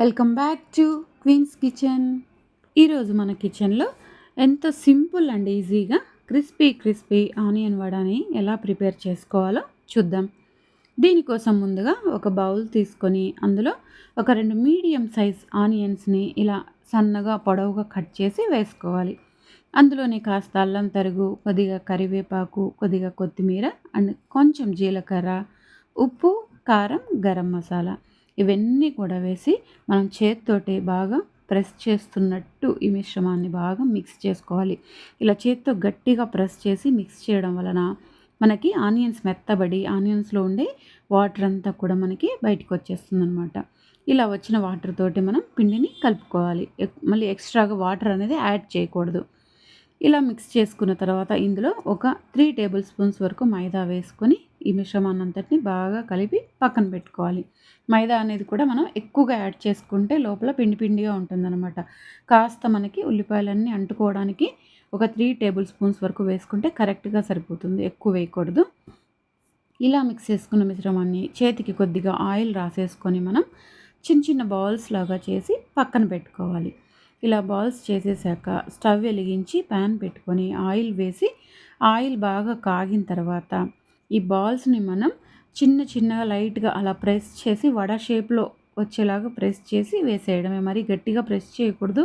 Welcome back to Queen's Kitchen. ఈరోజు మన కిచెన్లో ఎంతో సింపుల్ అండ్ ఈజీగా క్రిస్పీ ఆనియన్ వడని ఎలా ప్రిపేర్ చేసుకోవాలో చూద్దాం. దీనికోసం ముందుగా ఒక బౌల్ తీసుకొని అందులో ఒక 2 మీడియం సైజ్ ఆనియన్స్ని ఇలా సన్నగా పొడవుగా కట్ చేసి వేసుకోవాలి. అందులోనే కాస్త అల్లం తరుగు, కొద్దిగా కరివేపాకు, కొద్దిగా కొత్తిమీర అండ్ కొంచెం జీలకర్ర, ఉప్పు, కారం, గరం మసాలా ఇవన్నీ కూడా వేసి మనం చేత్తోటి బాగా ప్రెస్ చేస్తున్నట్టు ఈ మిశ్రమాన్ని బాగా మిక్స్ చేసుకోవాలి. ఇలా చేత్తో గట్టిగా ప్రెస్ చేసి మిక్స్ చేయడం వలన మనకి ఆనియన్స్ మెత్తబడి ఆనియన్స్లో ఉండే వాటర్ అంతా కూడా మనకి బయటకు వచ్చేస్తుందనమాట. ఇలా వచ్చిన వాటర్ తోటి మనం పిండిని కలుపుకోవాలి. మళ్ళీ ఎక్స్ట్రాగా వాటర్ అనేది యాడ్ చేయకూడదు. ఇలా మిక్స్ చేసుకున్న తర్వాత ఇందులో ఒక 3 టేబుల్ స్పూన్స్ వరకు మైదా వేసుకొని ఈ మిశ్రమాన్ని అంతటిని బాగా కలిపి పక్కన పెట్టుకోవాలి. మైదా అనేది కూడా మనం ఎక్కువగా యాడ్ చేసుకుంటే లోపల పిండి పిండిగా ఉంటుందన్నమాట. కాస్త మనకి ఉల్లిపాయలన్నీ అంటుకోవడానికి ఒక 3 టేబుల్ స్పూన్స్ వరకు వేసుకుంటే కరెక్ట్గా సరిపోతుంది, ఎక్కువ వేయకూడదు. ఇలా మిక్స్ చేసుకున్న మిశ్రమాన్ని చేతికి కొద్దిగా ఆయిల్ రాసేసుకొని మనం చిన్న చిన్న బాల్స్ లాగా చేసి పక్కన పెట్టుకోవాలి. ఇలా బాల్స్ చేసేసాక స్టవ్ వెలిగించి ప్యాన్ పెట్టుకొని ఆయిల్ వేసి ఆయిల్ బాగా కాగిన తర్వాత ఈ బాల్స్ని మనం చిన్నగా లైట్గా అలా ప్రెస్ చేసి వడ షేప్లో వచ్చేలాగా ప్రెస్ చేసి వేసేయడమే. మరి గట్టిగా ప్రెస్ చేయకూడదు,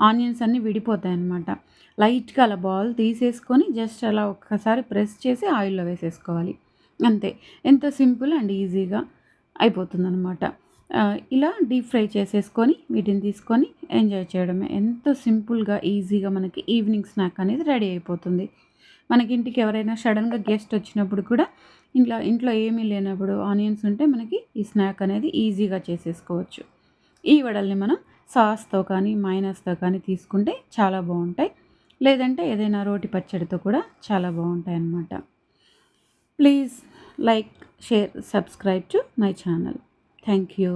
ఆనియన్స్ అన్నీ విడిపోతాయి అన్నమాట. లైట్గా అలా బాల్ తీసేసుకొని జస్ట్ అలా ఒక్కసారి ప్రెస్ చేసి ఆయిల్లో వేసేసుకోవాలి. అంతే, ఎంతో సింపుల్ అండ్ ఈజీగా అయిపోతుందన్నమాట. ఇలా డీప్ ఫ్రై చేసేసుకొని వీటిని తీసుకొని ఎంజాయ్ చేయడమే. ఎంతో సింపుల్గా ఈజీగా మనకి ఈవినింగ్ స్నాక్ అనేది రెడీ అయిపోతుంది. మనకి ఇంటికి ఎవరైనా సడన్గా గెస్ట్ వచ్చినప్పుడు కూడా ఇంట్లో ఏమీ లేనప్పుడు ఆనియన్స్ ఉంటే మనకి ఈ స్నాక్ అనేది ఈజీగా చేసేసుకోవచ్చు. ఈ వడల్ని మనం సాస్తో కానీ మైనస్తో కానీ తీసుకుంటే చాలా బాగుంటాయి. లేదంటే ఏదైనా రోటి పచ్చడితో కూడా చాలా బాగుంటాయి అన్నమాట. Please like, share, subscribe to my channel. Thank you.